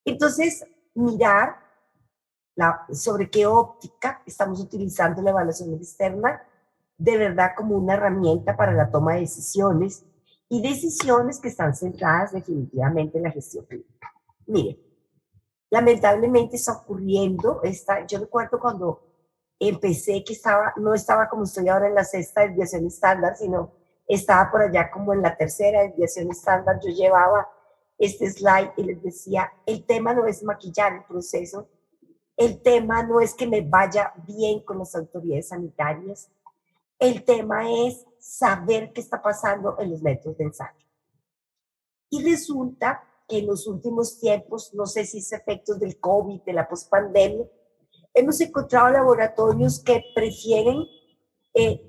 Entonces, mirar sobre qué óptica estamos utilizando la evaluación externa de verdad como una herramienta para la toma de decisiones y decisiones que están centradas definitivamente en la gestión clínica. Mire, lamentablemente está ocurriendo, yo recuerdo cuando empecé que no estaba como estoy ahora en la sexta desviación estándar, sino estaba por allá como en la tercera desviación estándar. Yo llevaba este slide y les decía, el tema no es maquillar el proceso, el tema no es que me vaya bien con las autoridades sanitarias, el tema es saber qué está pasando en los métodos de ensayo. Y resulta que en los últimos tiempos, no sé si es efectos del COVID, de la pospandemia, hemos encontrado laboratorios que prefieren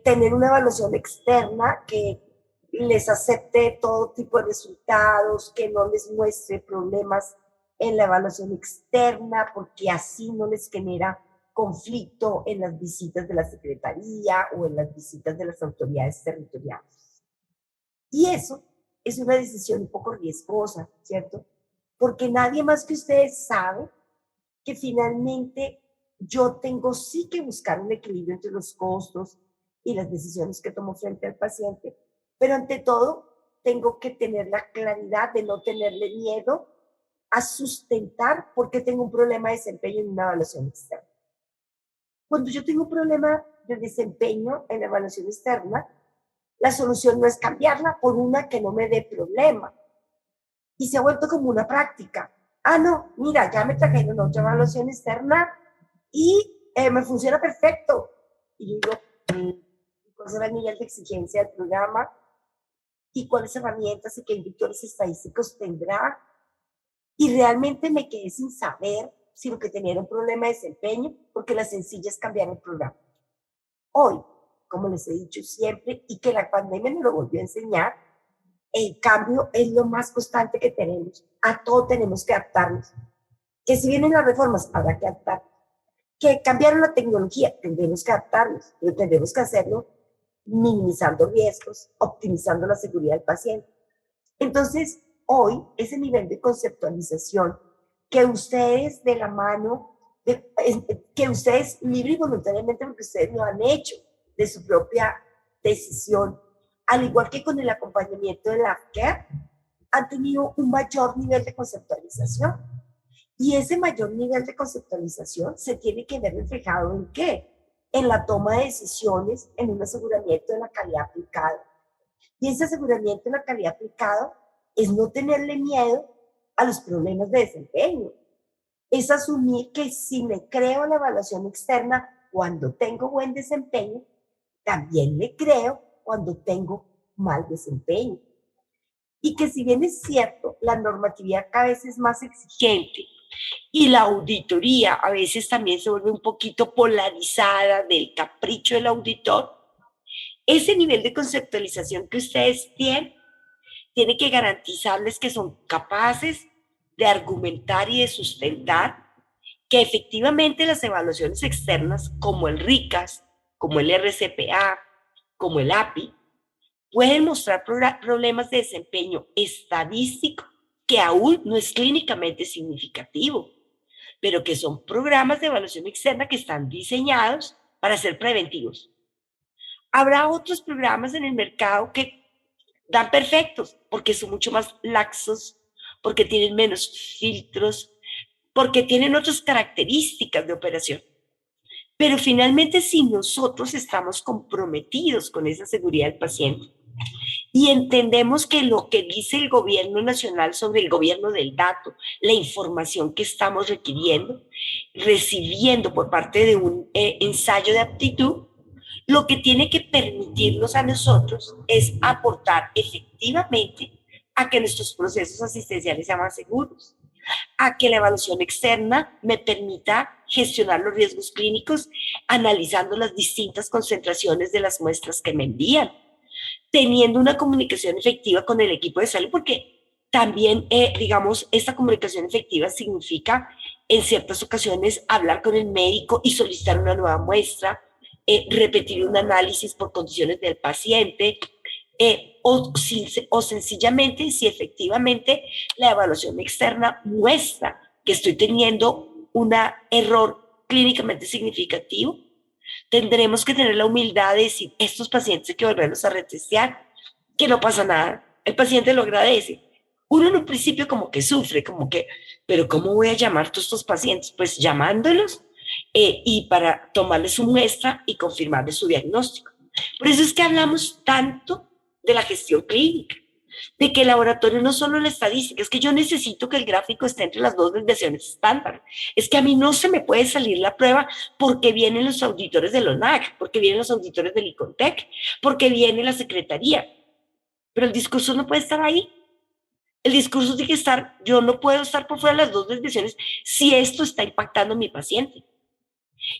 tener una evaluación externa que les acepte todo tipo de resultados, que no les muestre problemas en la evaluación externa, porque así no les genera conflicto en las visitas de la Secretaría o en las visitas de las autoridades territoriales. Y eso es una decisión un poco riesgosa, ¿cierto? Porque nadie más que ustedes sabe que finalmente yo tengo sí que buscar un equilibrio entre los costos y las decisiones que tomo frente al paciente, pero ante todo tengo que tener la claridad de no tenerle miedo a sustentar porque tengo un problema de desempeño en una evaluación externa. Cuando yo tengo un problema de desempeño en la evaluación externa, la solución no es cambiarla por una que no me dé problema. Y se ha vuelto como una práctica. Ah, no, mira, ya me trajeron otra evaluación externa y me funciona perfecto. Y yo digo, ¿cuál será el nivel de exigencia del programa? ¿Y cuáles herramientas y qué indicadores estadísticos tendrá? Y realmente me quedé sin saber si lo que tenía era un problema de desempeño, porque la sencilla es cambiar el programa. Hoy, como les he dicho siempre, y que la pandemia me lo volvió a enseñar, el cambio es lo más constante que tenemos. A todo tenemos que adaptarnos. Que si vienen las reformas, habrá que adaptar. Que cambiaron la tecnología, tendremos que adaptarnos, pero tendremos que hacerlo minimizando riesgos, optimizando la seguridad del paciente. Entonces, hoy, ese nivel de conceptualización que ustedes de la mano, que ustedes libre y voluntariamente, porque ustedes lo han hecho de su propia decisión, al igual que con el acompañamiento de la AFCARE, han tenido un mayor nivel de conceptualización. Y ese mayor nivel de conceptualización se tiene que ver reflejado en ¿qué? En la toma de decisiones, en un aseguramiento de la calidad aplicada. Y ese aseguramiento de la calidad aplicada es no tenerle miedo a los problemas de desempeño. Es asumir que si me creo la evaluación externa cuando tengo buen desempeño, también le creo cuando tengo mal desempeño. Y que si bien es cierto, la normatividad cada vez es más exigente y la auditoría a veces también se vuelve un poquito polarizada del capricho del auditor, ese nivel de conceptualización que ustedes tienen tiene que garantizarles que son capaces de argumentar y de sustentar que efectivamente las evaluaciones externas, como el RICAS, como el RCPA, como el API, pueden mostrar problemas de desempeño estadístico que aún no es clínicamente significativo, pero que son programas de evaluación externa que están diseñados para ser preventivos. Habrá otros programas en el mercado que dan perfectos porque son mucho más laxos, porque tienen menos filtros, porque tienen otras características de operación. Pero finalmente, si nosotros estamos comprometidos con esa seguridad del paciente y entendemos que lo que dice el gobierno nacional sobre el gobierno del dato, la información que estamos requiriendo, recibiendo por parte de un ensayo de aptitud, lo que tiene que permitirnos a nosotros es aportar efectivamente a que nuestros procesos asistenciales sean más seguros, a que la evaluación externa me permita gestionar los riesgos clínicos analizando las distintas concentraciones de las muestras que me envían, teniendo una comunicación efectiva con el equipo de salud, porque también, digamos, esta comunicación efectiva significa en ciertas ocasiones hablar con el médico y solicitar una nueva muestra, repetir un análisis por condiciones del paciente, o sencillamente si efectivamente la evaluación externa muestra que estoy teniendo un error clínicamente significativo, tendremos que tener la humildad de decir, estos pacientes hay que volverlos a retestear, que no pasa nada, el paciente lo agradece. Uno en un principio como que sufre, como que, pero ¿cómo voy a llamar a todos estos pacientes? Pues llamándolos y para tomarles su muestra y confirmarles su diagnóstico. Por eso es que hablamos tanto de la gestión clínica, de que el laboratorio no solo la estadística, es que yo necesito que el gráfico esté entre las dos desviaciones estándar. Es que a mí no se me puede salir la prueba porque vienen los auditores de la ONAC, porque vienen los auditores del ICONTEC, porque viene la secretaría. Pero el discurso no puede estar ahí. El discurso tiene que estar, yo no puedo estar por fuera de las dos desviaciones si esto está impactando a mi paciente.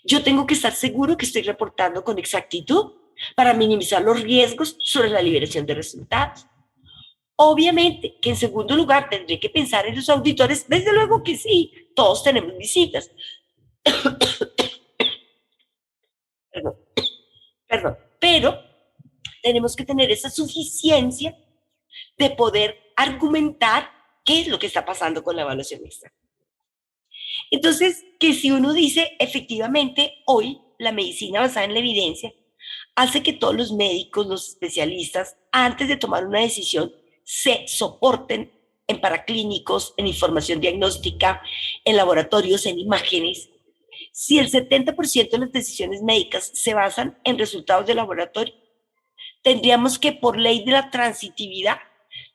Yo tengo que estar seguro que estoy reportando con exactitud para minimizar los riesgos sobre la liberación de resultados. Obviamente que en segundo lugar tendré que pensar en los auditores, desde luego que sí, todos tenemos visitas. Perdón, perdón, pero tenemos que tener esa suficiencia de poder argumentar qué es lo que está pasando con la evaluación externa. Entonces, que si uno dice, efectivamente, hoy la medicina basada en la evidencia hace que todos los médicos, los especialistas, antes de tomar una decisión, se soporten en paraclínicos, en información diagnóstica, en laboratorios, en imágenes. Si el 70% de las decisiones médicas se basan en resultados de laboratorio, tendríamos que, por ley de la transitividad,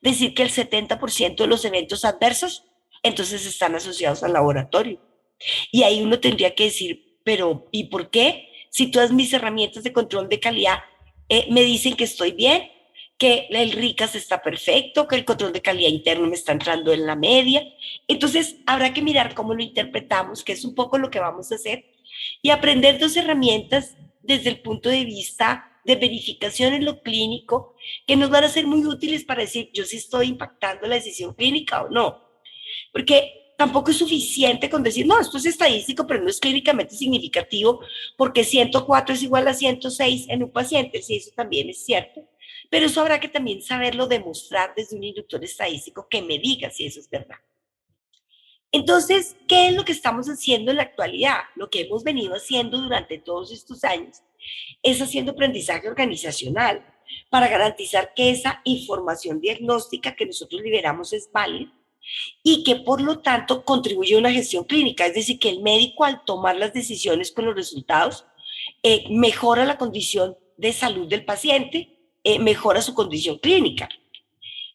decir que el 70% de los eventos adversos entonces están asociados al laboratorio. Y ahí uno tendría que decir, pero ¿y por qué? Si todas mis herramientas de control de calidad me dicen que estoy bien, que el RICAS está perfecto, que el control de calidad interno me está entrando en la media. Entonces habrá que mirar cómo lo interpretamos, que es un poco lo que vamos a hacer, y aprender dos herramientas desde el punto de vista de verificación en lo clínico, que nos van a ser muy útiles para decir, yo sí estoy impactando la decisión clínica o no. Porque tampoco es suficiente con decir, no, esto es estadístico, pero no es clínicamente significativo, porque 104 es igual a 106 en un paciente, sí, eso también es cierto, pero eso habrá que también saberlo demostrar desde un inductor estadístico que me diga si eso es verdad. Entonces, ¿qué es lo que estamos haciendo en la actualidad? Lo que hemos venido haciendo durante todos estos años es haciendo aprendizaje organizacional para garantizar que esa información diagnóstica que nosotros liberamos es válida y que por lo tanto contribuye a una gestión clínica, es decir, que el médico al tomar las decisiones con los resultados mejora la condición de salud del paciente, mejora su condición clínica.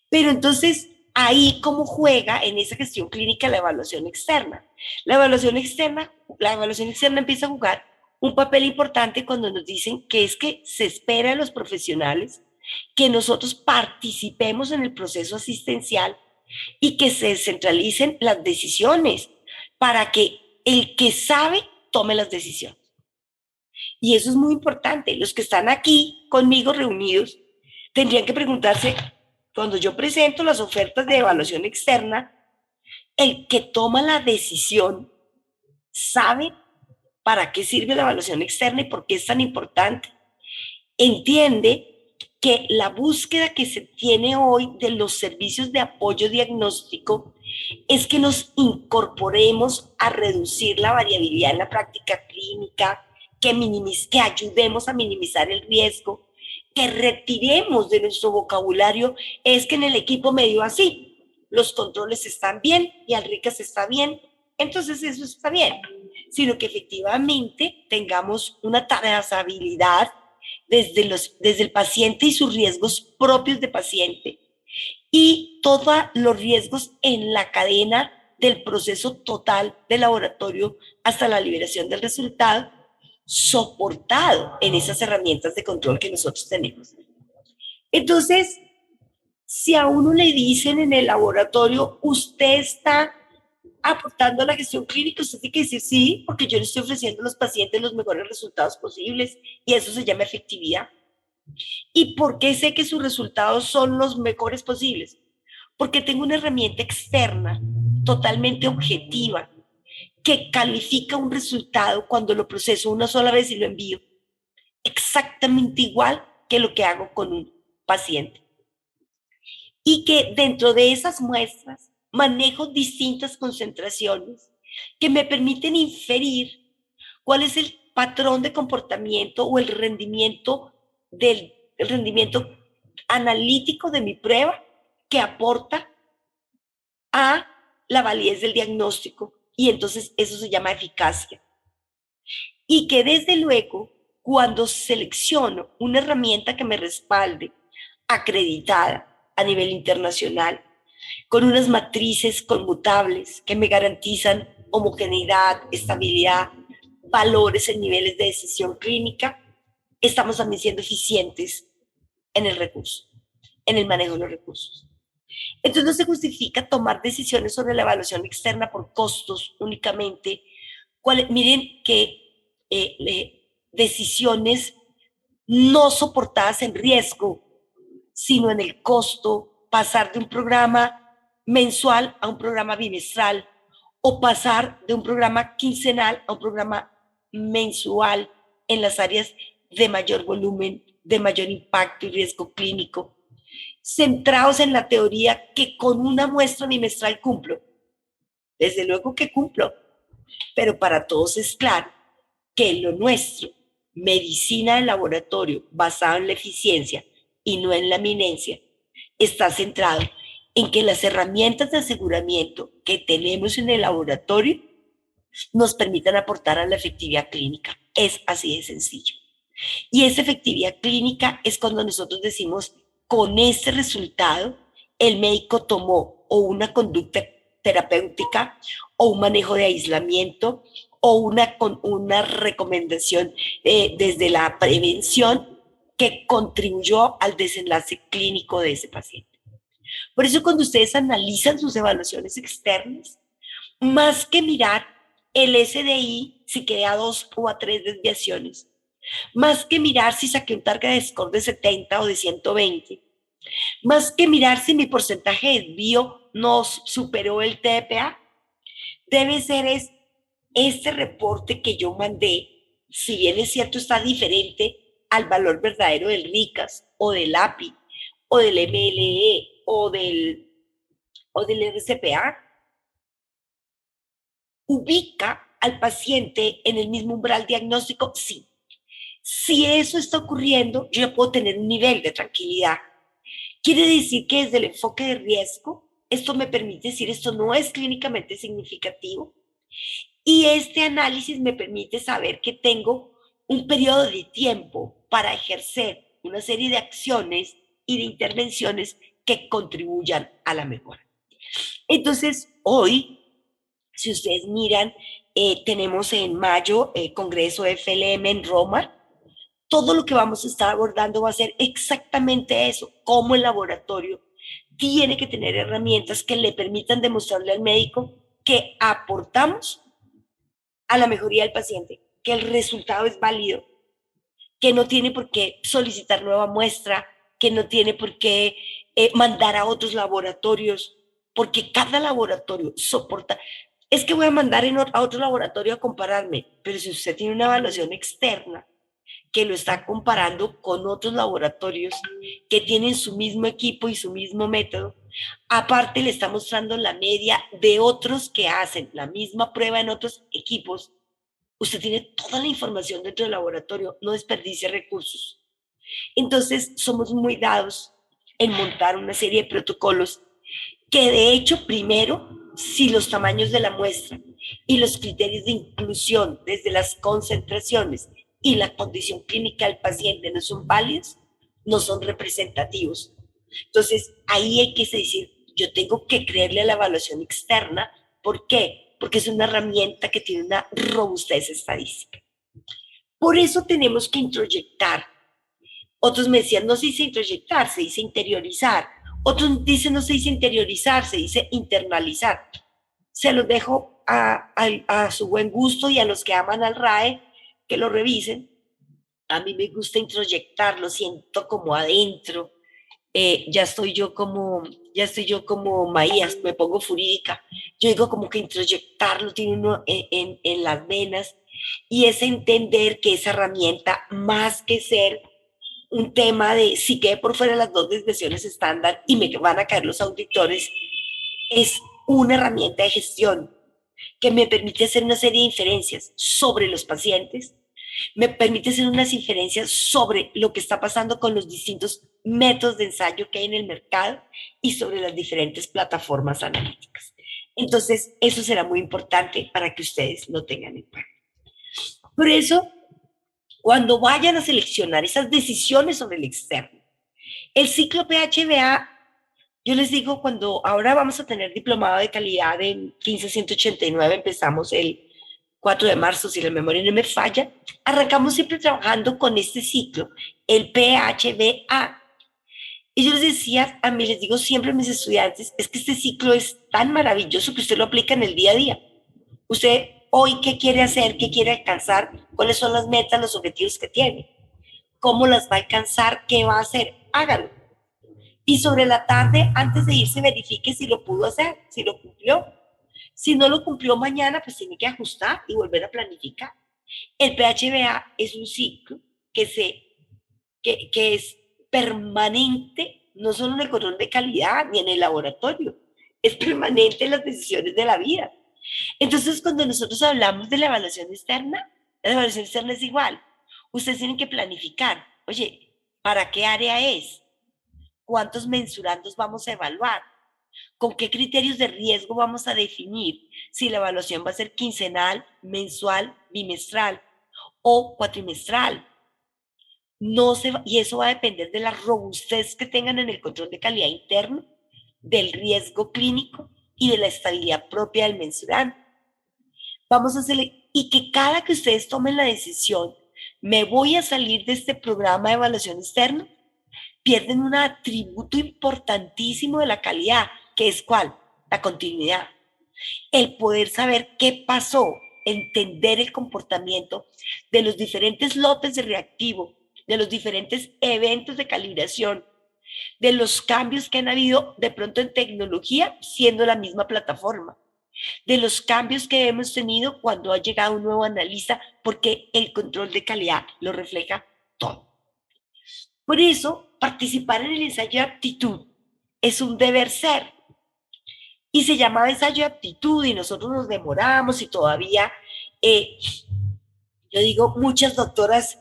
Pero entonces, ahí cómo juega en esa gestión clínica la evaluación externa. La evaluación externa empieza a jugar un papel importante cuando nos dicen que es que se espera de los profesionales que nosotros participemos en el proceso asistencial y que se descentralicen las decisiones para que el que sabe tome las decisiones. Y eso es muy importante. Los que están aquí conmigo reunidos tendrían que preguntarse, cuando yo presento las ofertas de evaluación externa, el que toma la decisión sabe para qué sirve la evaluación externa y por qué es tan importante. Entiende que la búsqueda que se tiene hoy de los servicios de apoyo diagnóstico es que nos incorporemos a reducir la variabilidad en la práctica clínica, que ayudemos a minimizar el riesgo, que retiremos de nuestro vocabulario es que en el equipo me dio así, los controles están bien y al RICAS está bien, entonces eso está bien, sino que efectivamente tengamos una trazabilidad desde el paciente y sus riesgos propios de paciente y todos los riesgos en la cadena del proceso total del laboratorio hasta la liberación del resultado, soportado en esas herramientas de control que nosotros tenemos. Entonces, si a uno le dicen en el laboratorio, usted está aportando a la gestión clínica, usted tiene que decir sí, porque yo le estoy ofreciendo a los pacientes los mejores resultados posibles y eso se llama efectividad. ¿Y por qué sé que sus resultados son los mejores posibles? Porque tengo una herramienta externa, totalmente objetiva, que califica un resultado cuando lo proceso una sola vez y lo envío, exactamente igual que lo que hago con un paciente. Y que dentro de esas muestras manejo distintas concentraciones que me permiten inferir cuál es el patrón de comportamiento o el rendimiento analítico de mi prueba que aporta a la validez del diagnóstico. Y entonces eso se llama eficacia. Y que desde luego, cuando selecciono una herramienta que me respalde, acreditada a nivel internacional, con unas matrices conmutables que me garantizan homogeneidad, estabilidad, valores en niveles de decisión clínica, estamos también siendo eficientes en el recurso, en el manejo de los recursos. Entonces no se justifica tomar decisiones sobre la evaluación externa por costos únicamente. Miren que decisiones no soportadas en riesgo, sino en el costo, pasar de un programa mensual a un programa bimestral o pasar de un programa quincenal a un programa mensual en las áreas de mayor volumen, de mayor impacto y riesgo clínico, centrados en la teoría que con una muestra bimestral cumplo. Desde luego que cumplo, pero para todos es claro que lo nuestro, medicina de laboratorio basada en la eficiencia y no en la eminencia, está centrado en que las herramientas de aseguramiento que tenemos en el laboratorio nos permitan aportar a la efectividad clínica. Es así de sencillo. Y esa efectividad clínica es cuando nosotros decimos, con este resultado, el médico tomó o una conducta terapéutica o un manejo de aislamiento o una recomendación desde la prevención que contribuyó al desenlace clínico de ese paciente. Por eso cuando ustedes analizan sus evaluaciones externas, más que mirar el SDI, si quedé a 2 o a 3 desviaciones, más que mirar si saqué un target de score de 70 o de 120, más que mirar si mi porcentaje de desvío no superó el TPA, debe ser este reporte que yo mandé, si bien es cierto está diferente al valor verdadero del RICAS o del API o del MLE o del RCPA, ubica al paciente en el mismo umbral diagnóstico, sí. Si eso está ocurriendo, yo ya puedo tener un nivel de tranquilidad. Quiere decir que desde el enfoque de riesgo, esto me permite decir esto no es clínicamente significativo y este análisis me permite saber que tengo un periodo de tiempo para ejercer una serie de acciones y de intervenciones que contribuyan a la mejora. Entonces, hoy, si ustedes miran, tenemos en mayo el Congreso FLM en Roma. Todo lo que vamos a estar abordando va a ser exactamente eso, cómo el laboratorio tiene que tener herramientas que le permitan demostrarle al médico que aportamos a la mejoría del paciente, que el resultado es válido, que no tiene por qué solicitar nueva muestra, que no tiene por qué mandar a otros laboratorios, porque cada laboratorio soporta. Es que voy a mandar a otro laboratorio a compararme, pero si usted tiene una evaluación externa que lo está comparando con otros laboratorios que tienen su mismo equipo y su mismo método, aparte le está mostrando la media de otros que hacen la misma prueba en otros equipos, usted tiene toda la información dentro del laboratorio, no desperdicie recursos. Entonces, somos muy dados en montar una serie de protocolos que de hecho, primero, si los tamaños de la muestra y los criterios de inclusión desde las concentraciones y la condición clínica del paciente no son válidos, no son representativos. Entonces, ahí hay que decir, yo tengo que creerle a la evaluación externa. ¿Por qué? Porque es una herramienta que tiene una robustez estadística. Por eso tenemos que introyectar. Otros me decían, no se dice introyectar, se dice interiorizar. Otros dicen, no se dice interiorizar, se dice internalizar. Se los dejo a su buen gusto y a los que aman al RAE que lo revisen. A mí me gusta introyectar, lo siento como adentro. Ya estoy yo como Maías, me pongo furídica. Yo digo como que introyectarlo tiene uno en las venas y es entender que esa herramienta, más que ser un tema de si quedé por fuera de las dos desviaciones estándar y me van a caer los auditores, es una herramienta de gestión que me permite hacer una serie de inferencias sobre los pacientes, me permite hacer unas inferencias sobre lo que está pasando con los distintos métodos de ensayo que hay en el mercado y sobre las diferentes plataformas analíticas. Entonces, eso será muy importante para que ustedes lo tengan en cuenta. Por eso, cuando vayan a seleccionar esas decisiones sobre el externo, el ciclo PHBA, yo les digo, cuando ahora vamos a tener diplomado de calidad en 15189, empezamos el 4 de marzo, si la memoria no me falla, arrancamos siempre trabajando con este ciclo, el PHBA. Y yo les decía, a mí les digo siempre a mis estudiantes, es que este ciclo es tan maravilloso que usted lo aplica en el día a día. Usted hoy, ¿qué quiere hacer? ¿Qué quiere alcanzar? ¿Cuáles son las metas, los objetivos que tiene? ¿Cómo las va a alcanzar? ¿Qué va a hacer? Hágalo. Y sobre la tarde, antes de irse, verifique si lo pudo hacer, si lo cumplió. Si no lo cumplió mañana, pues tiene que ajustar y volver a planificar. El PHBA es un ciclo que es permanente, no solo en el control de calidad ni en el laboratorio, es permanente en las decisiones de la vida. Entonces, cuando nosotros hablamos de la evaluación externa es igual. Ustedes tienen que planificar, oye, ¿para qué área es? ¿Cuántos mensurandos vamos a evaluar? ¿Con qué criterios de riesgo vamos a definir si la evaluación va a ser quincenal, mensual, bimestral o cuatrimestral? Y eso va a depender de la robustez que tengan en el control de calidad interno, del riesgo clínico y de la estabilidad propia del mensurante. Vamos a hacerle, y que cada que ustedes tomen la decisión, me voy a salir de este programa de evaluación externa, pierden un atributo importantísimo de la calidad, que es ¿cuál? La continuidad. El poder saber qué pasó, entender el comportamiento de los diferentes lotes de reactivo, de los diferentes eventos de calibración, de los cambios que han habido de pronto en tecnología, siendo la misma plataforma, de los cambios que hemos tenido cuando ha llegado un nuevo analista, porque el control de calidad lo refleja todo. Por eso, participar en el ensayo de aptitud es un deber ser. Y se llamaba ensayo de aptitud y nosotros nos demoramos y todavía, yo digo, muchas doctoras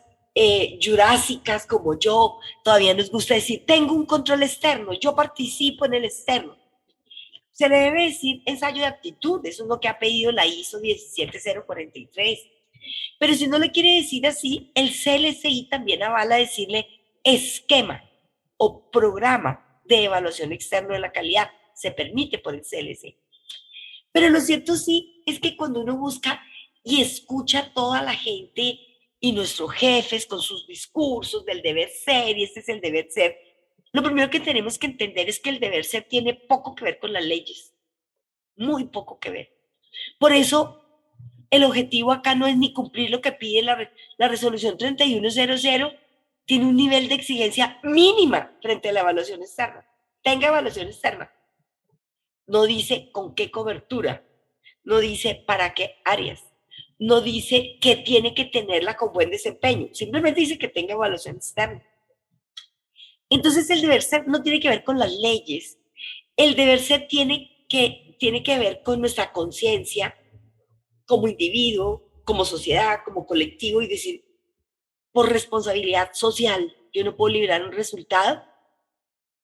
jurásicas como yo, todavía nos gusta decir, tengo un control externo, yo participo en el externo. Se le debe decir ensayo de aptitud, eso es lo que ha pedido la ISO 17043. Pero si no le quiere decir así, el CLSI también avala decirle esquema o programa de evaluación externo de la calidad. Se permite por el CLSI. Pero lo cierto sí es que cuando uno busca y escucha a toda la gente y nuestros jefes con sus discursos del deber ser, y este es el deber ser, lo primero que tenemos que entender es que el deber ser tiene poco que ver con las leyes, muy poco que ver. Por eso, el objetivo acá no es ni cumplir lo que pide la resolución 3100, tiene un nivel de exigencia mínima frente a la evaluación externa. Tenga evaluación externa. No dice con qué cobertura, no dice para qué áreas, no dice que tiene que tenerla con buen desempeño, simplemente dice que tenga evaluación externa. Entonces el deber ser no tiene que ver con las leyes, el deber ser tiene que ver con nuestra conciencia como individuo, como sociedad, como colectivo y decir, por responsabilidad social, yo no puedo liberar un resultado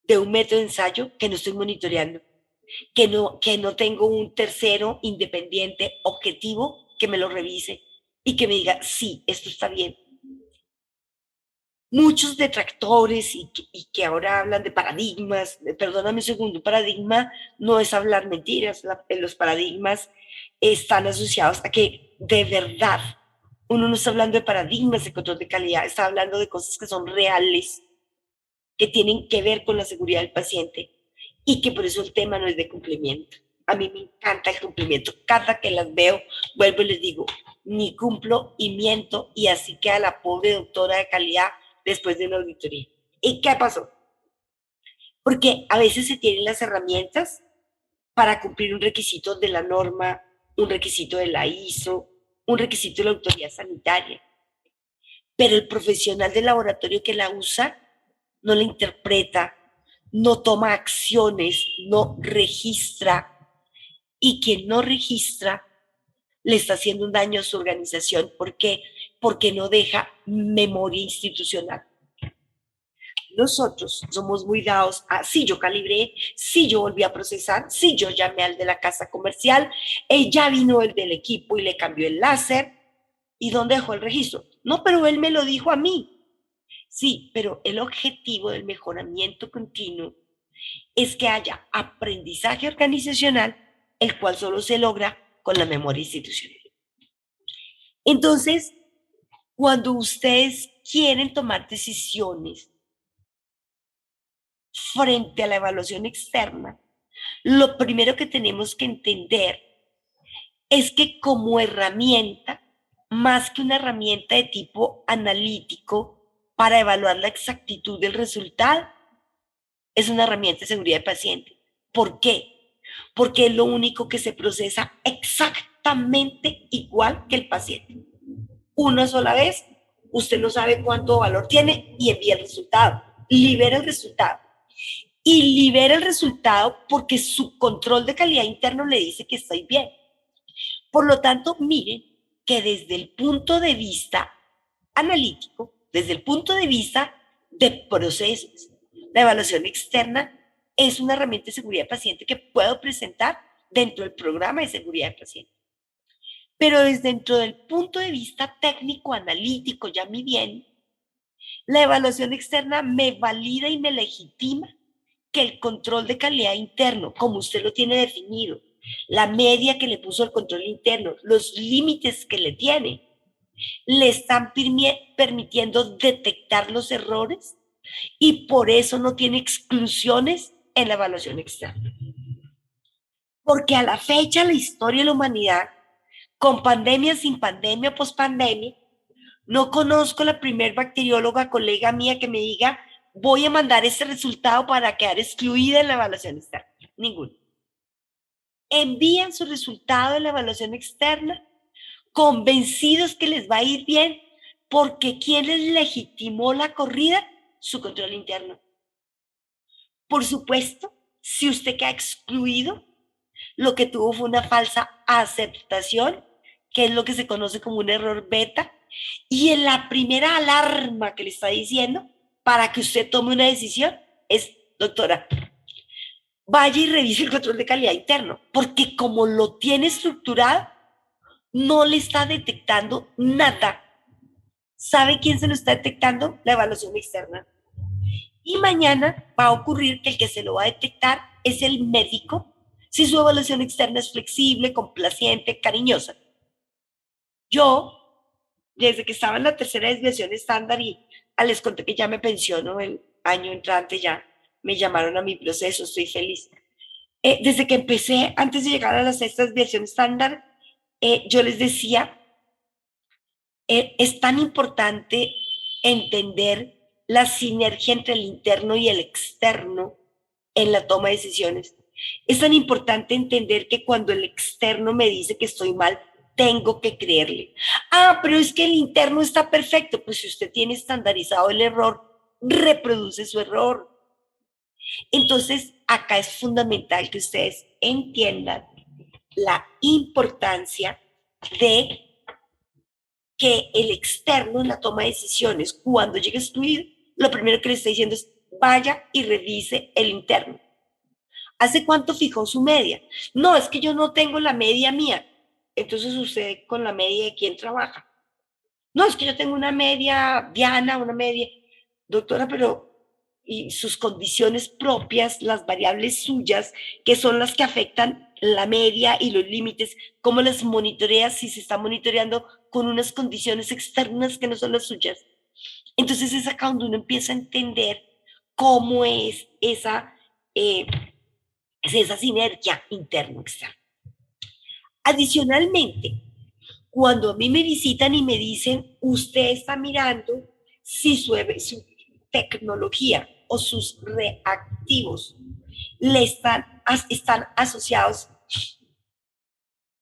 de un método de ensayo que no estoy monitoreando, que no tengo un tercero independiente, objetivo, que me lo revise y que me diga, sí, esto está bien. Muchos detractores y que ahora hablan de paradigmas, perdóname un segundo, paradigma no es hablar mentiras, los paradigmas están asociados a que de verdad uno no está hablando de paradigmas de control de calidad, está hablando de cosas que son reales, que tienen que ver con la seguridad del paciente y que por eso el tema no es de cumplimiento. A mí me encanta el cumplimiento. Cada que las veo, vuelvo y les digo, ni cumplo y miento y así queda la pobre doctora de calidad después de una auditoría. ¿Y qué pasó? Porque a veces se tienen las herramientas para cumplir un requisito de la norma, un requisito de la ISO, un requisito de la autoridad sanitaria. Pero el profesional del laboratorio que la usa no la interpreta, no toma acciones, no registra y quien no registra le está haciendo un daño a su organización. ¿Por qué? Porque no deja memoria institucional. Nosotros somos muy dados a, sí, yo calibré, sí, yo volví a procesar, sí, yo llamé al de la casa comercial, ya vino el del equipo y le cambió el láser. ¿Y dónde dejó el registro? No, pero él me lo dijo a mí. Sí, pero el objetivo del mejoramiento continuo es que haya aprendizaje organizacional, el cual solo se logra con la memoria institucional. Entonces, cuando ustedes quieren tomar decisiones frente a la evaluación externa, lo primero que tenemos que entender es que como herramienta, más que una herramienta de tipo analítico para evaluar la exactitud del resultado, es una herramienta de seguridad del paciente. ¿Por qué? Porque es lo único que se procesa exactamente igual que el paciente. Una sola vez, usted no sabe cuánto valor tiene y envía el resultado. Libera el resultado. Y libera el resultado porque su control de calidad interno le dice que estoy bien. Por lo tanto, miren que desde el punto de vista analítico, desde el punto de vista de procesos, la evaluación externa es una herramienta de seguridad del paciente que puedo presentar dentro del programa de seguridad del paciente. Pero desde dentro del punto de vista técnico, analítico, ya mi bien, la evaluación externa me valida y me legitima que el control de calidad interno, como usted lo tiene definido, la media que le puso el control interno, los límites que le tiene, le están permitiendo detectar los errores y por eso no tiene exclusiones en la evaluación externa. Porque a la fecha, la historia de la humanidad, con pandemia, sin pandemia, pospandemia, no conozco la primer bacterióloga colega mía que me diga, voy a mandar este resultado para quedar excluida en la evaluación externa. Ninguno. Envían su resultado de la evaluación externa convencidos que les va a ir bien porque ¿quién les legitimó la corrida? Su control interno. Por supuesto, si usted queda excluido, lo que tuvo fue una falsa aceptación, que es lo que se conoce como un error beta, y en la primera alarma que le está diciendo para que usted tome una decisión es, doctora, vaya y revise el control de calidad interno, porque como lo tiene estructurado, no le está detectando nada. ¿Sabe quién se lo está detectando? La evaluación externa. Y mañana va a ocurrir que el que se lo va a detectar es el médico, si su evaluación externa es flexible, complaciente, cariñosa. Yo, desde que estaba en la tercera desviación estándar y les conté que ya me pensiono el año entrante, ya me llamaron a mi proceso, estoy feliz. Desde que empecé, antes de llegar a la sexta desviación estándar, yo les decía, es tan importante entender la sinergia entre el interno y el externo en la toma de decisiones. Es tan importante entender que cuando el externo me dice que estoy mal, tengo que creerle. Ah, pero es que el interno está perfecto. Pues si usted tiene estandarizado el error, reproduce su error. Entonces, acá es fundamental que ustedes entiendan la importancia de que el externo en la toma de decisiones, cuando llegue a excluir, lo primero que le está diciendo es vaya y revise el interno. ¿Hace cuánto fijó su media? No, es que yo no tengo la media mía. Entonces usted con la media de quién trabaja. No, es que yo tengo una media Diana, una media. Doctora, pero y sus condiciones propias, las variables suyas, que son las que afectan la media y los límites, ¿cómo las monitorea si se está monitoreando con unas condiciones externas que no son las suyas? Entonces es acá donde uno empieza a entender cómo es eh, esa sinergia interno-externa. Adicionalmente, cuando a mí me visitan y me dicen, usted está mirando si su tecnología o sus reactivos están asociados,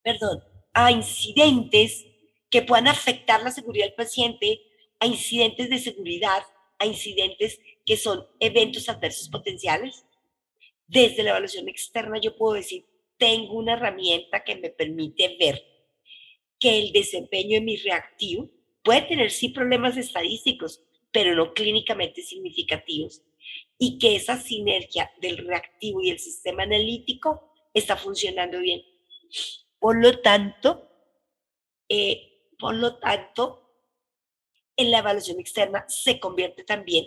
perdón, a incidentes que puedan afectar la seguridad del paciente, a incidentes de seguridad, a incidentes que son eventos adversos potenciales. Desde la evaluación externa yo puedo decir, tengo una herramienta que me permite ver que el desempeño de mi reactivo puede tener sí problemas estadísticos, pero no clínicamente significativos, y que esa sinergia del reactivo y el sistema analítico está funcionando bien. Por lo tanto, en la evaluación externa se convierte también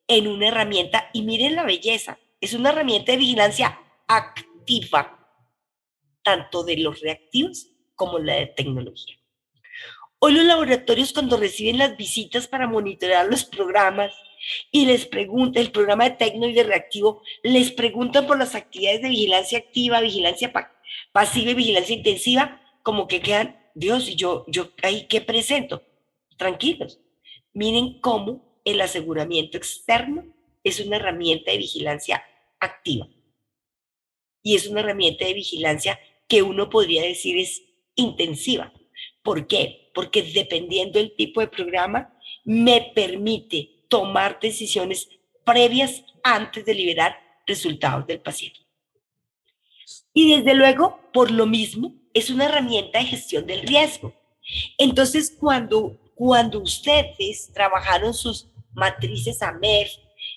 en una herramienta, y miren la belleza, es una herramienta de vigilancia activa, tanto de los reactivos como la de tecnología. Hoy los laboratorios, cuando reciben las visitas para monitorear los programas y les preguntan, el programa de tecno y de reactivo, les preguntan por las actividades de vigilancia activa, vigilancia pasiva y vigilancia intensiva, como que quedan, Dios, y yo ahí qué presento. Tranquilos. Miren cómo el aseguramiento externo es una herramienta de vigilancia activa. Y es una herramienta de vigilancia que uno podría decir es intensiva. ¿Por qué? Porque dependiendo del tipo de programa, me permite tomar decisiones previas antes de liberar resultados del paciente. Y desde luego, por lo mismo, es una herramienta de gestión del riesgo. Entonces, cuando ustedes trabajaron sus matrices AMER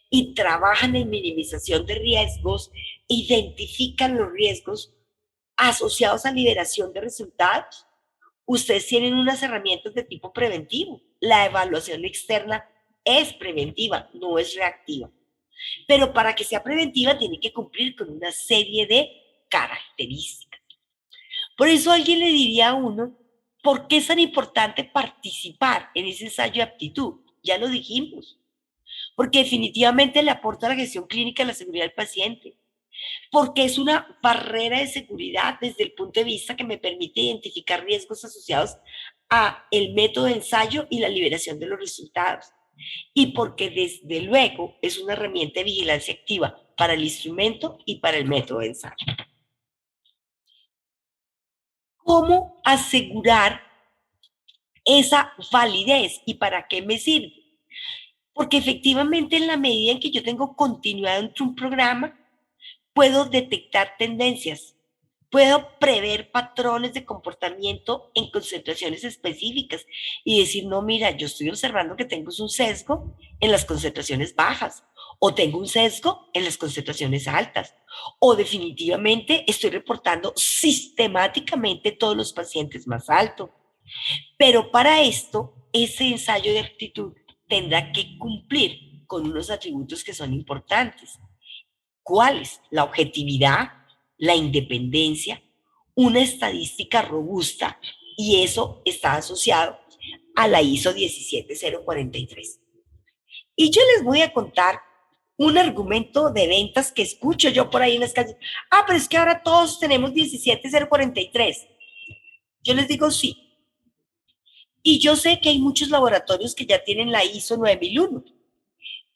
y trabajan en minimización de riesgos, identifican los riesgos asociados a liberación de resultados, ustedes tienen unas herramientas de tipo preventivo. La evaluación externa es preventiva, no es reactiva. Pero para que sea preventiva tiene que cumplir con una serie de características. Por eso alguien le diría a uno, ¿por qué es tan importante participar en ese ensayo de aptitud? Ya lo dijimos. Porque definitivamente le aporta a la gestión clínica a la seguridad del paciente. Porque es una barrera de seguridad desde el punto de vista que me permite identificar riesgos asociados a el método de ensayo y la liberación de los resultados. Y porque desde luego es una herramienta de vigilancia activa para el instrumento y para el método de ensayo. ¿Cómo asegurar esa validez y para qué me sirve? Porque efectivamente en la medida en que yo tengo continuidad entre un programa, puedo detectar tendencias, puedo prever patrones de comportamiento en concentraciones específicas y decir, no, mira, yo estoy observando que tengo un sesgo en las concentraciones bajas o tengo un sesgo en las concentraciones altas o definitivamente estoy reportando sistemáticamente todos los pacientes más altos. Pero para esto, ese ensayo de aptitud tendrá que cumplir con unos atributos que son importantes. ¿Cuáles? La objetividad, la independencia, una estadística robusta, y eso está asociado a la ISO 17043. Y yo les voy a contar un argumento de ventas que escucho yo por ahí en las calles. Ah, pero es que ahora todos tenemos 17043. Yo les digo sí. Y yo sé que hay muchos laboratorios que ya tienen la ISO 9001.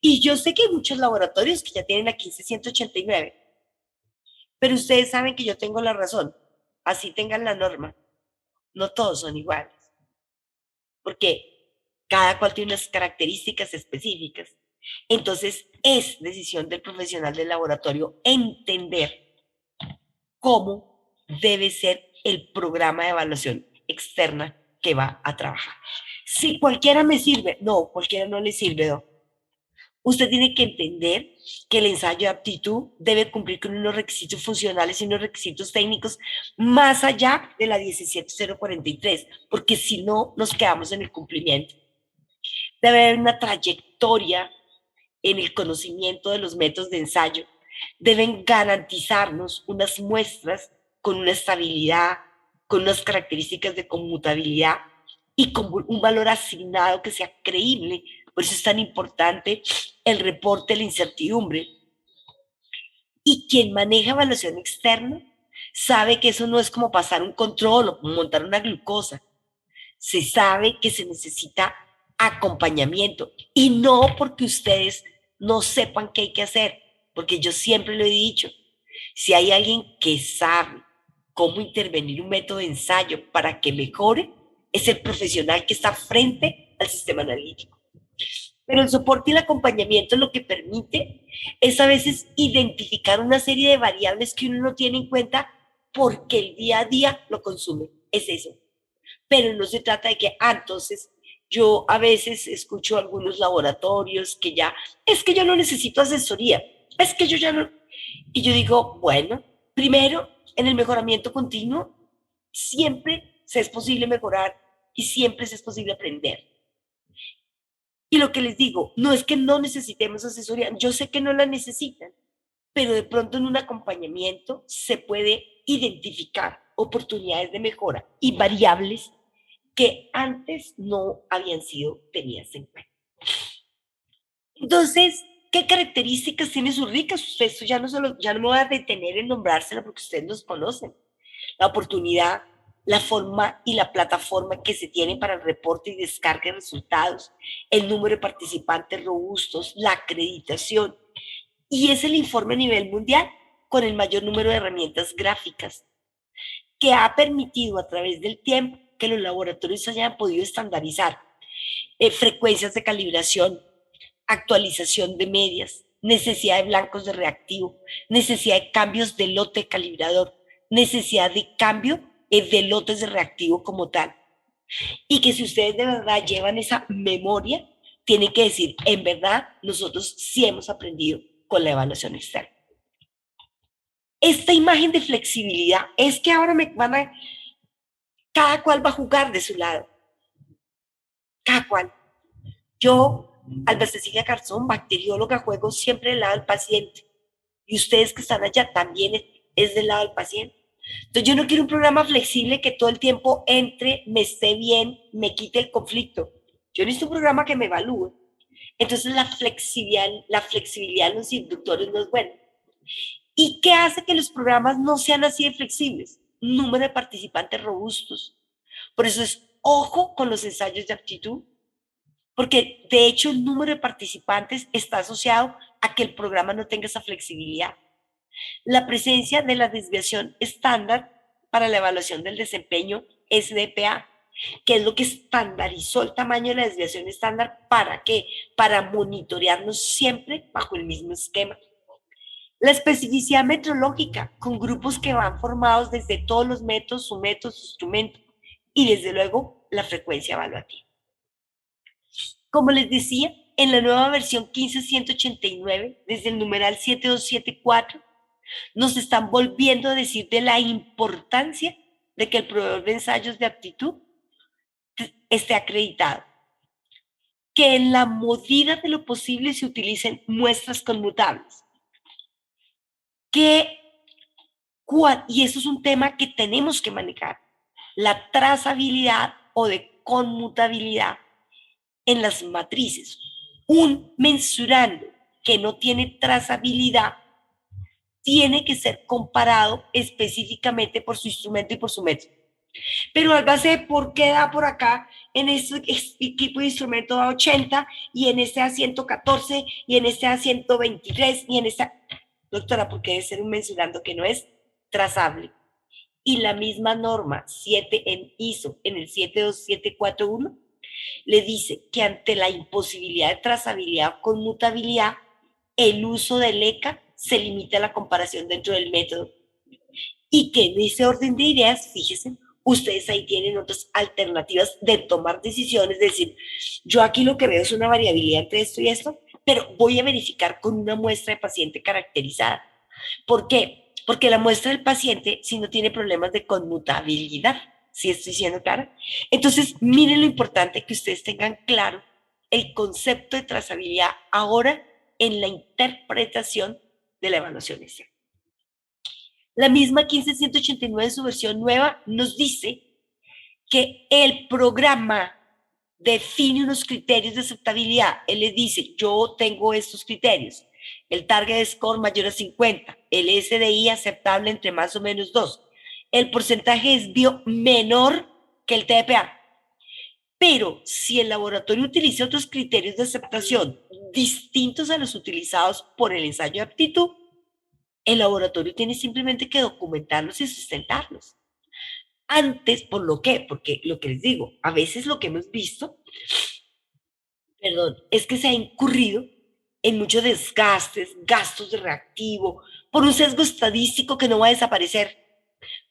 Y yo sé que hay muchos laboratorios que ya tienen la 15189. Pero ustedes saben que yo tengo la razón. Así tengan la norma. No todos son iguales. Porque cada cual tiene unas características específicas. Entonces, es decisión del profesional del laboratorio entender cómo debe ser el programa de evaluación externa que va a trabajar. Si cualquiera me sirve, no, cualquiera no le sirve, no. Usted tiene que entender que el ensayo de aptitud debe cumplir con unos requisitos funcionales y unos requisitos técnicos más allá de la 17043, porque si no, nos quedamos en el cumplimiento. Debe haber una trayectoria en el conocimiento de los métodos de ensayo. Deben garantizarnos unas muestras con una estabilidad, con unas características de conmutabilidad y con un valor asignado que sea creíble. Por eso es tan importante el reporte de la incertidumbre. Y quien maneja evaluación externa sabe que eso no es como pasar un control o montar una glucosa. Se sabe que se necesita acompañamiento y no porque ustedes no sepan qué hay que hacer, porque yo siempre lo he dicho, si hay alguien que sabe cómo intervenir un método de ensayo para que mejore, es el profesional que está frente al sistema analítico. Pero el soporte y el acompañamiento lo que permite es a veces identificar una serie de variables que uno no tiene en cuenta porque el día a día lo consume. Es eso. Pero no se trata de que, entonces, yo a veces escucho algunos laboratorios que ya, es que yo no necesito asesoría, es que yo ya no. Y yo digo, bueno, primero, en el mejoramiento continuo, siempre se es posible mejorar y siempre se es posible aprender. Y lo que les digo, no es que no necesitemos asesoría, yo sé que no la necesitan, pero de pronto en un acompañamiento se puede identificar oportunidades de mejora y variables que antes no habían sido tenidas en cuenta. Entonces, ¿qué características tiene sus ricas? Ustedes ya no me voy a detener en nombrársela porque ustedes los conocen. La oportunidad, la forma y la plataforma que se tiene para el reporte y descarga de resultados, el número de participantes robustos, la acreditación. Y es el informe a nivel mundial con el mayor número de herramientas gráficas que ha permitido a través del tiempo que los laboratorios hayan podido estandarizar frecuencias de calibración, actualización de medias, necesidad de blancos de reactivo, necesidad de cambios de lote calibrador, necesidad de cambio de lotes de reactivo como tal. Y que si ustedes de verdad llevan esa memoria, tienen que decir, en verdad, nosotros sí hemos aprendido con la evaluación externa. Esta imagen de flexibilidad es que ahora cada cual va a jugar de su lado. Cada cual. Yo, Alba Cecilia Garzón, bacterióloga, juego siempre del lado del paciente. Y ustedes que están allá también es del lado del paciente. Entonces yo no quiero un programa flexible que todo el tiempo entre, me esté bien, me quite el conflicto. Yo necesito un programa que me evalúe. Entonces la flexibilidad en los inductores no es buena. ¿Y qué hace que los programas no sean así de flexibles? Número de participantes robustos. Por eso es ojo con los ensayos de aptitud, porque de hecho el número de participantes está asociado a que el programa no tenga esa flexibilidad. La presencia de la desviación estándar para la evaluación del desempeño SDPA, que es lo que estandarizó el tamaño de la desviación estándar. ¿Para qué? Para monitorearnos siempre bajo el mismo esquema. La especificidad metrológica, con grupos que van formados desde todos los métodos, su método, su instrumento, y desde luego la frecuencia evaluativa. Como les decía, en la nueva versión 15189, desde el numeral 7274, nos están volviendo a decir de la importancia de que el proveedor de ensayos de aptitud esté acreditado, que en la medida de lo posible se utilicen muestras conmutables, y eso es un tema que tenemos que manejar, la trazabilidad o de conmutabilidad en las matrices. Un mensurando que no tiene trazabilidad tiene que ser comparado específicamente por su instrumento y por su método. Pero al base de por qué da por acá, en este equipo de instrumento da 80 y en este da 114 y en este da 123 y en esta... Doctora, porque debe ser un mensurando que no es trazable. Y la misma norma 7 en ISO, en el 72741, le dice que ante la imposibilidad de trazabilidad o conmutabilidad, el uso del ECA se limita a la comparación dentro del método. Y que en ese orden de ideas, fíjense, ustedes ahí tienen otras alternativas de tomar decisiones, de decir, yo aquí lo que veo es una variabilidad entre esto y esto, pero voy a verificar con una muestra de paciente caracterizada. ¿Por qué? Porque la muestra del paciente, si no tiene problemas de conmutabilidad, ¿sí estoy siendo clara? Entonces, miren lo importante que ustedes tengan claro el concepto de trazabilidad ahora en la interpretación de la evaluación externa. La misma 15189 en su versión nueva nos dice que el programa define unos criterios de aceptabilidad. Él les dice, yo tengo estos criterios. El target score mayor a 50, el SDI aceptable entre más o menos 2. El porcentaje de desvío menor que el TDPA. Pero si el laboratorio utiliza otros criterios de aceptación distintos a los utilizados por el ensayo de aptitud, el laboratorio tiene simplemente que documentarlos y sustentarlos. Antes, porque lo que les digo, a veces lo que hemos visto, es que se ha incurrido en muchos desgastes, gastos de reactivo, por un sesgo estadístico que no va a desaparecer.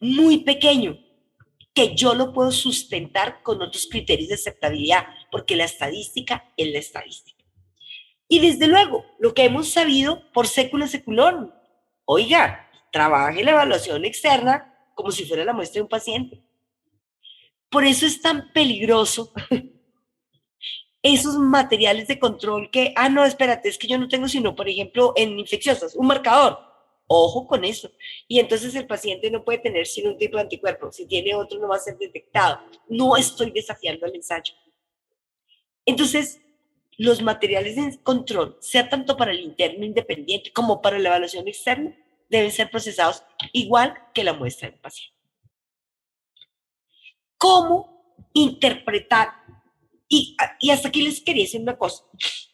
muy pequeño, que yo lo puedo sustentar con otros criterios de aceptabilidad, porque la estadística es la estadística. Y desde luego, lo que hemos sabido por século seculón, oiga, trabaje la evaluación externa como si fuera la muestra de un paciente. Por eso es tan peligroso esos materiales de control que, no, espérate, es que yo no tengo sino, por ejemplo, en infecciosas, un marcador. Ojo con eso. Y entonces el paciente no puede tener sino un tipo de anticuerpo. Si tiene otro, no va a ser detectado. No estoy desafiando el ensayo. Entonces, los materiales de control, sea tanto para el interno independiente como para la evaluación externa, deben ser procesados igual que la muestra del paciente. ¿Cómo interpretar? Y hasta aquí les quería decir una cosa.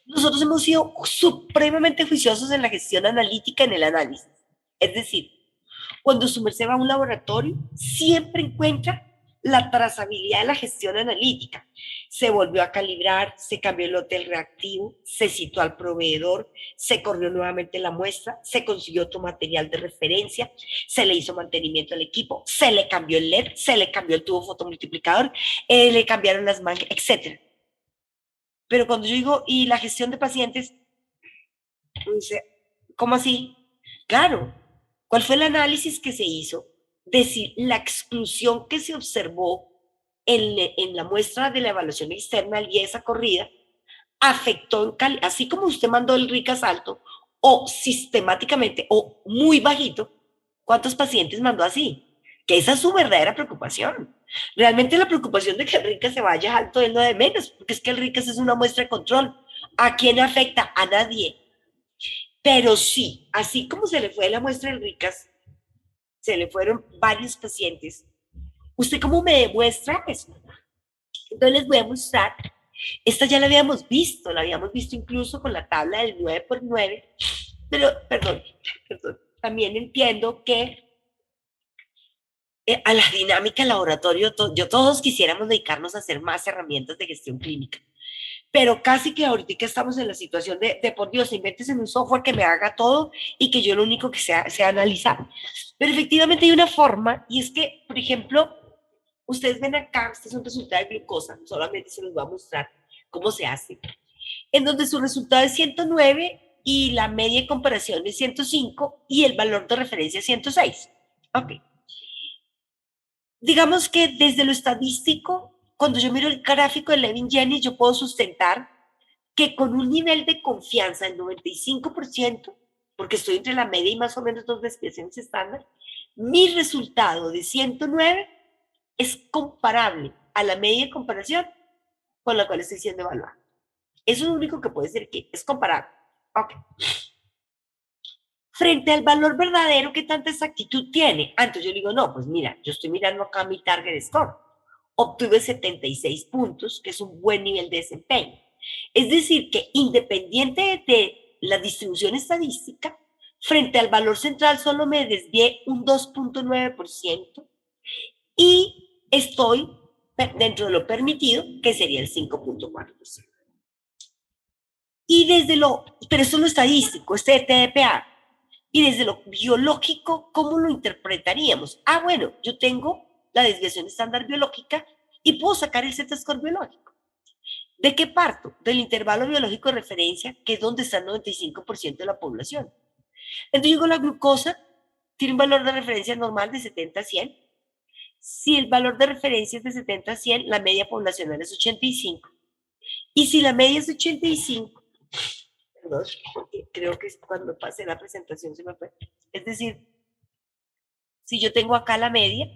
Nosotros hemos sido supremamente juiciosos en la gestión analítica, en el análisis. Es decir, cuando su merced va a un laboratorio, siempre encuentra la trazabilidad de la gestión analítica. Se volvió a calibrar, se cambió el hotel reactivo, se citó al proveedor, se corrió nuevamente la muestra, se consiguió otro material de referencia, se le hizo mantenimiento al equipo, se le cambió el LED, se le cambió el tubo fotomultiplicador, le cambiaron las mangas, etc. Pero cuando yo digo, ¿y la gestión de pacientes? Dice, ¿cómo así? Claro, ¿cuál fue el análisis que se hizo? Decir, la exclusión que se observó en la muestra de la evaluación externa y esa corrida afectó, así como usted mandó el RICAS alto, o sistemáticamente, o muy bajito, ¿cuántos pacientes mandó así? Que esa es su verdadera preocupación. Realmente la preocupación de que el RICAS se vaya alto es lo de menos, porque es que el RICAS es una muestra de control. ¿A quién afecta? A nadie. Pero sí, así como se le fue la muestra del RICAS, se le fueron varios pacientes. ¿Usted cómo me demuestra eso? Entonces les voy a mostrar. Esta ya la habíamos visto incluso con la tabla del 9 por 9, pero, perdón, también entiendo que a la dinámica laboratorio, todos quisiéramos dedicarnos a hacer más herramientas de gestión clínica, pero casi que ahorita estamos en la situación de por Dios, inventes en un software que me haga todo y que yo lo único que sea analizar. Pero efectivamente hay una forma, y es que, por ejemplo, ustedes ven acá, este es un resultado de glucosa, solamente se los voy a mostrar cómo se hace, en donde su resultado es 109 y la media de comparación es 105 y el valor de referencia es 106. Ok. Digamos que desde lo estadístico, cuando yo miro el gráfico de Levin-Jennings, yo puedo sustentar que con un nivel de confianza del 95%, porque estoy entre la media y más o menos dos desviaciones estándar, mi resultado de 109 es comparable a la media de comparación con la cual estoy siendo evaluada. Eso es lo único que puede decir que es comparable. Ok. Frente al valor verdadero, ¿qué tanta exactitud tiene? Entonces yo digo, no, pues mira, yo estoy mirando acá mi target score. Obtuve 76 puntos, que es un buen nivel de desempeño. Es decir, que independiente de la distribución estadística, frente al valor central solo me desvié un 2.9% y estoy dentro de lo permitido, que sería el 5.4%. Y pero eso es lo estadístico, este TDPA. Y desde lo biológico, ¿cómo lo interpretaríamos? Bueno, yo tengo la desviación estándar biológica y puedo sacar el Z-score biológico. ¿De qué parto? Del intervalo biológico de referencia, que es donde está el 95% de la población. Entonces digo, la glucosa tiene un valor de referencia normal de 70 a 100. Si el valor de referencia es de 70 a 100, la media poblacional es 85. Y si la media es 85, perdón, porque creo que cuando pasé la presentación se me fue. Es decir, si yo tengo acá la media,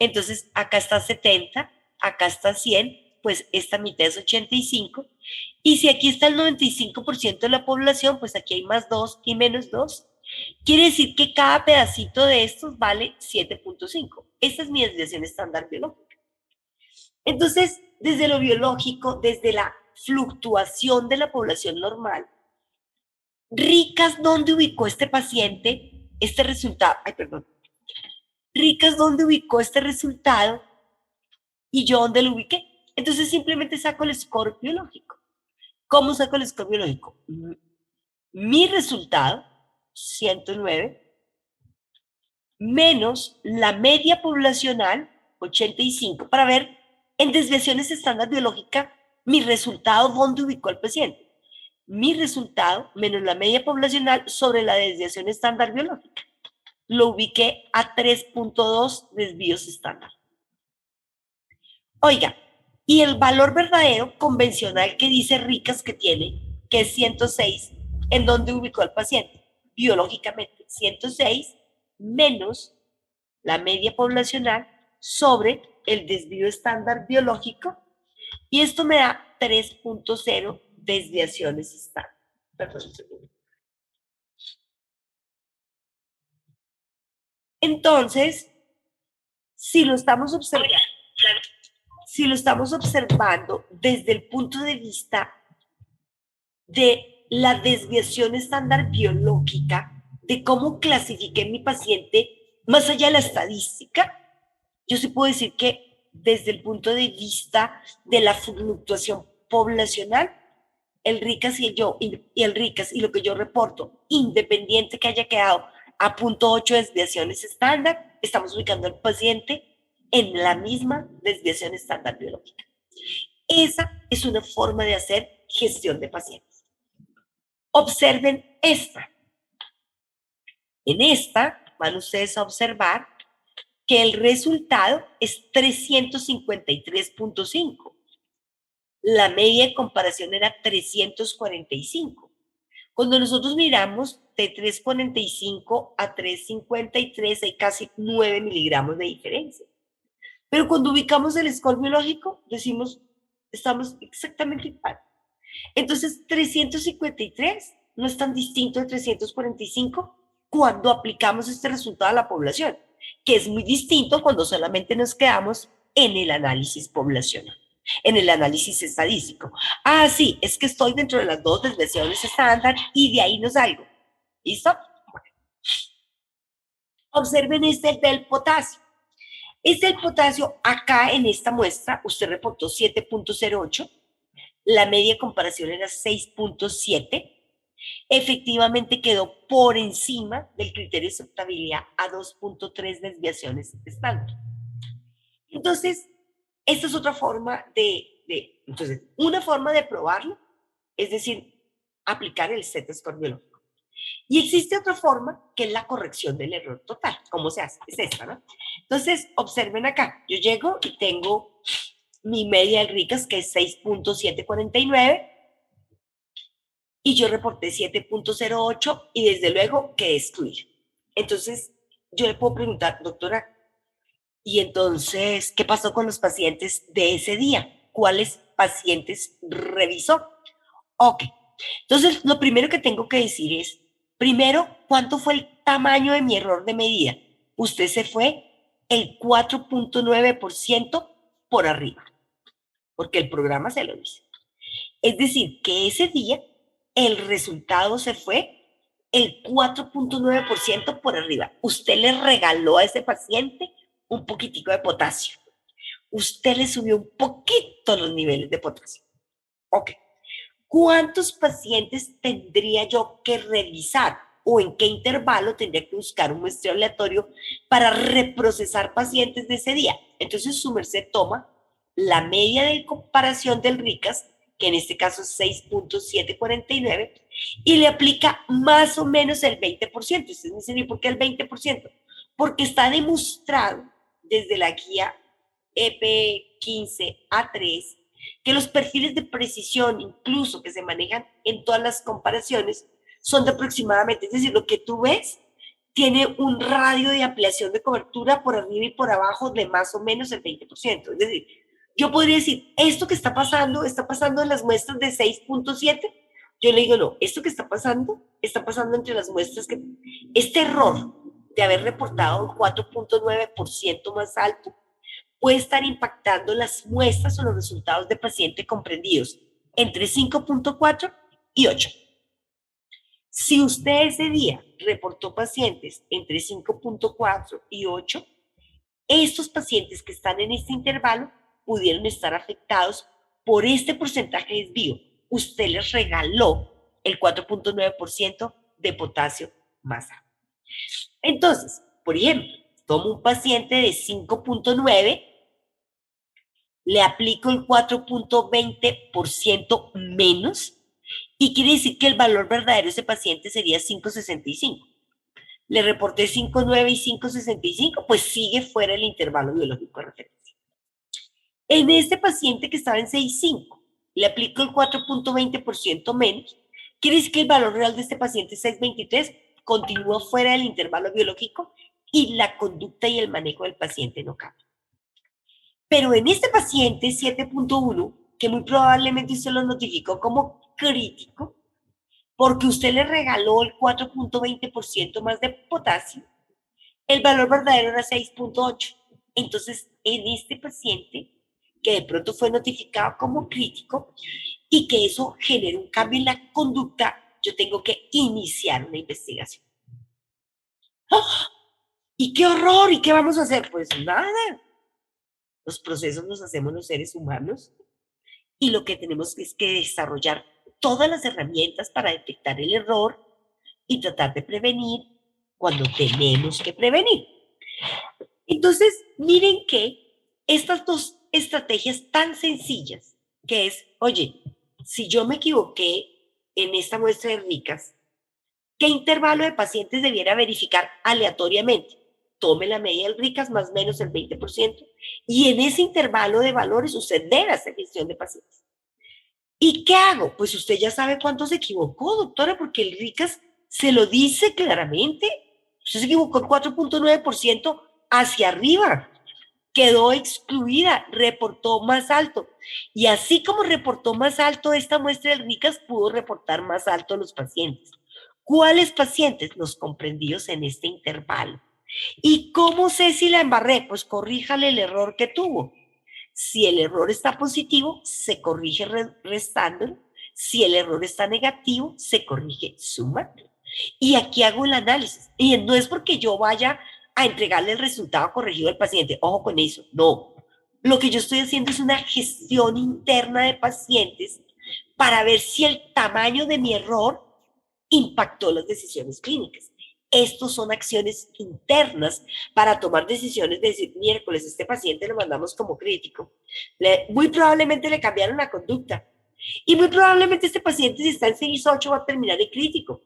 entonces acá está 70, acá está 100, pues esta mitad es 85. Y si aquí está el 95% de la población, pues aquí hay más 2 y menos 2. Quiere decir que cada pedacito de estos vale 7.5. Esta es mi desviación estándar biológica. Entonces, desde lo biológico, desde la fluctuación de la población normal, Ricas, ¿dónde ubicó este paciente este resultado? Ay, perdón. Ricas, ¿dónde ubicó este resultado? ¿Y yo dónde lo ubiqué? Entonces simplemente saco el score biológico. ¿Cómo saco el score biológico? Mi resultado, 109, menos la media poblacional, 85, para ver en desviaciones estándar biológica mi resultado, dónde ubicó al paciente. Mi resultado menos la media poblacional sobre la desviación estándar biológica. Lo ubiqué a 3.2 desvíos estándar. Oiga, y el valor verdadero convencional que dice Ricas que tiene, que es 106, ¿en dónde ubicó al paciente? Biológicamente, 106 menos la media poblacional sobre el desvío estándar biológico, y esto me da 3.0 desviaciones estándar. Perdón un segundo. Entonces, si lo estamos observando, desde el punto de vista de la desviación estándar biológica, de cómo clasifiqué mi paciente, más allá de la estadística, yo sí puedo decir que desde el punto de vista de la fluctuación poblacional, el RICAS el RICAS y lo que yo reporto, independiente que haya quedado a 0.8 desviaciones estándar, estamos ubicando al paciente en la misma desviación estándar biológica. Esa es una forma de hacer gestión de pacientes. Observen esta. En esta van ustedes a observar que el resultado es 353.5. La media de comparación era 345. Cuando nosotros miramos de 345 a 353 hay casi 9 miligramos de diferencia. Pero cuando ubicamos el score biológico, decimos, estamos exactamente igual. Entonces, 353 no es tan distinto de 345 cuando aplicamos este resultado a la población, que es muy distinto cuando solamente nos quedamos en el análisis poblacional, en el análisis estadístico. Ah, sí, es que estoy dentro de las dos desviaciones estándar y de ahí no salgo. ¿Listo? Observen este del potasio. Este del potasio, acá en esta muestra, usted reportó 7.08, la media de comparación era 6.7, efectivamente quedó por encima del criterio de aceptabilidad a 2.3 desviaciones estándar. Entonces, esta es otra forma entonces, una forma de probarlo, es decir, aplicar el Z-score biológico. Y existe otra forma que es la corrección del error total. ¿Cómo se hace? Es esta, ¿no? Entonces, observen acá. Yo llego y tengo mi media del RICAS, que es 6.749, y yo reporté 7.08 y desde luego que excluir. Entonces, yo le puedo preguntar, doctora, ¿y entonces qué pasó con los pacientes de ese día? ¿Cuáles pacientes revisó? Ok. Entonces, lo primero que tengo que decir es, primero, ¿cuánto fue el tamaño de mi error de medida? Usted se fue el 4.9% por arriba, porque el programa se lo dice. Es decir, que ese día el resultado se fue el 4.9% por arriba. Usted le regaló a ese paciente un poquitico de potasio. Usted le subió un poquito los niveles de potasio. Ok. ¿Cuántos pacientes tendría yo que revisar o en qué intervalo tendría que buscar un muestreo aleatorio para reprocesar pacientes de ese día? Entonces su merced toma la media de comparación del RICAS, que en este caso es 6.749, y le aplica más o menos el 20%. Ustedes me dicen, ¿y por qué el 20%? Porque está demostrado desde la guía EP15A3 que los perfiles de precisión, incluso que se manejan en todas las comparaciones, son de aproximadamente, es decir, lo que tú ves tiene un radio de ampliación de cobertura por arriba y por abajo de más o menos el 20%. Es decir, yo podría decir, esto que está pasando en las muestras de 6.7. Yo le digo, no, esto que está pasando entre las muestras que, este error de haber reportado un 4.9% más alto, puede estar impactando las muestras o los resultados de paciente comprendidos entre 5.4 y 8. Si usted ese día reportó pacientes entre 5.4 y 8, estos pacientes que están en este intervalo pudieron estar afectados por este porcentaje de desvío. Usted les regaló el 4.9% de potasio más alto. Entonces, Por ejemplo, tomo un paciente de 5.9, le aplico el 4.20% menos y quiere decir que el valor verdadero de ese paciente sería 5.65. Le reporté 5.9 y 5.65, pues sigue fuera del intervalo biológico de referencia. En este paciente que estaba en 6.5, le aplico el 4.20% menos, quiere decir que el valor real de este paciente es 6.23, continúa fuera del intervalo biológico y la conducta y el manejo del paciente no cambia. Pero en este paciente 7.1, que muy probablemente usted lo notificó como crítico, porque usted le regaló el 4.20% más de potasio, el valor verdadero era 6.8. Entonces, en este paciente, que de pronto fue notificado como crítico y que eso genera un cambio en la conducta, yo tengo que iniciar una investigación. ¡Oh! ¡Y qué horror! ¿Y qué vamos a hacer? Pues nada. Los procesos los hacemos los seres humanos y lo que tenemos es que desarrollar todas las herramientas para detectar el error y tratar de prevenir cuando tenemos que prevenir. Entonces, miren que estas dos estrategias tan sencillas, que es, oye, si yo me equivoqué en esta muestra de ricas, ¿qué intervalo de pacientes debiera verificar aleatoriamente? Tome la media del ricas más o menos el 20% y en ese intervalo de valores usted debe hacer gestión de pacientes. ¿Y qué hago? Pues usted ya sabe cuánto se equivocó, doctora, porque el ricas se lo dice claramente. Usted se equivocó el 4.9% hacia arriba, quedó excluida, reportó más alto. Y así como reportó más alto esta muestra del RICAS, pudo reportar más alto los pacientes. ¿Cuáles pacientes? Los comprendidos en este intervalo. ¿Y cómo sé si la embarré? Pues corríjale el error que tuvo. Si el error está positivo, se corrige restándolo. Si el error está negativo, se corrige sumando. Y aquí hago el análisis. Y no es porque yo vaya a entregarle el resultado corregido al paciente. Ojo con eso. No. Lo que yo estoy haciendo es una gestión interna de pacientes para ver si el tamaño de mi error impactó las decisiones clínicas. Estos son acciones internas para tomar decisiones de decir, miércoles, este paciente lo mandamos como crítico. Muy probablemente le cambiaron la conducta. Y muy probablemente este paciente, si está en 6.8, va a terminar en crítico.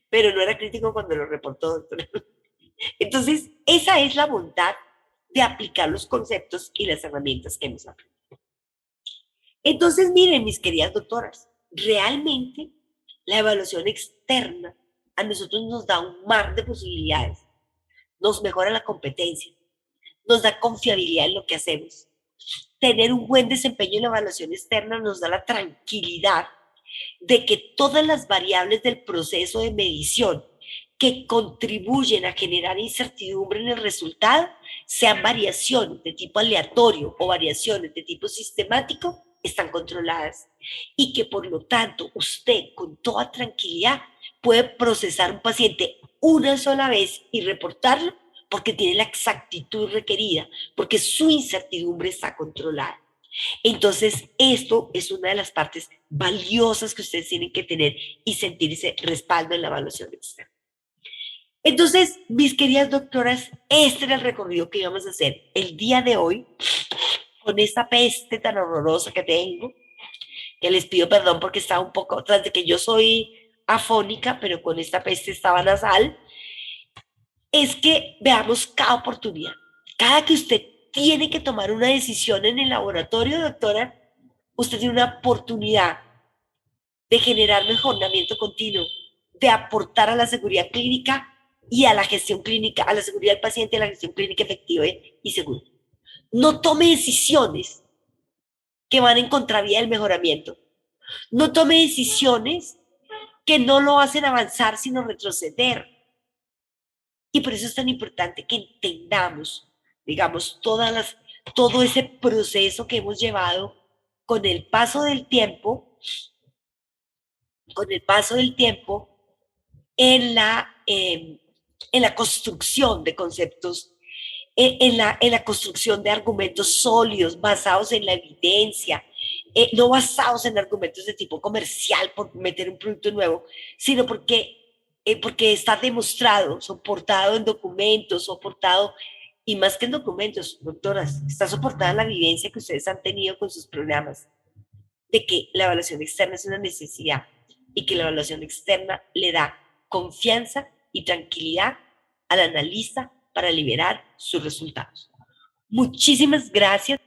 Pero no era crítico cuando lo reportó, doctor. Entonces, esa es la bondad de aplicar los conceptos y las herramientas que hemos aprendido. Entonces, miren, mis queridas doctoras, realmente la evaluación externa a nosotros nos da un mar de posibilidades, nos mejora la competencia, nos da confiabilidad en lo que hacemos. Tener un buen desempeño en la evaluación externa nos da la tranquilidad de que todas las variables del proceso de medición que contribuyen a generar incertidumbre en el resultado, sean variaciones de tipo aleatorio o variaciones de tipo sistemático, están controladas y que por lo tanto usted con toda tranquilidad puede procesar un paciente una sola vez y reportarlo porque tiene la exactitud requerida, porque su incertidumbre está controlada. Entonces, esto es una de las partes valiosas que ustedes tienen que tener y sentir ese respaldo en la evaluación externa. Entonces, mis queridas doctoras, este era el recorrido que íbamos a hacer el día de hoy con esta peste tan horrorosa que tengo, que les pido perdón porque estaba un poco, tras de que yo soy afónica, pero con esta peste estaba nasal, es que veamos cada oportunidad. Cada que usted tiene que tomar una decisión en el laboratorio, doctora, usted tiene una oportunidad de generar mejoramiento continuo, de aportar a la seguridad clínica y a la gestión clínica, a la seguridad del paciente y a la gestión clínica efectiva y segura. No tome decisiones que van en contravía del mejoramiento. No tome decisiones que no lo hacen avanzar, sino retroceder. Y por eso es tan importante que entendamos, digamos, todo ese proceso que hemos llevado con el paso del tiempo, en la construcción de conceptos, en la construcción de argumentos sólidos, basados en la evidencia, no basados en argumentos de tipo comercial por meter un producto nuevo, sino porque porque está demostrado, soportado en documentos, soportado, y más que en documentos, doctoras, está soportada en la vivencia que ustedes han tenido con sus programas, de que la evaluación externa es una necesidad y que la evaluación externa le da confianza y tranquilidad al analista para liberar sus resultados. Muchísimas gracias.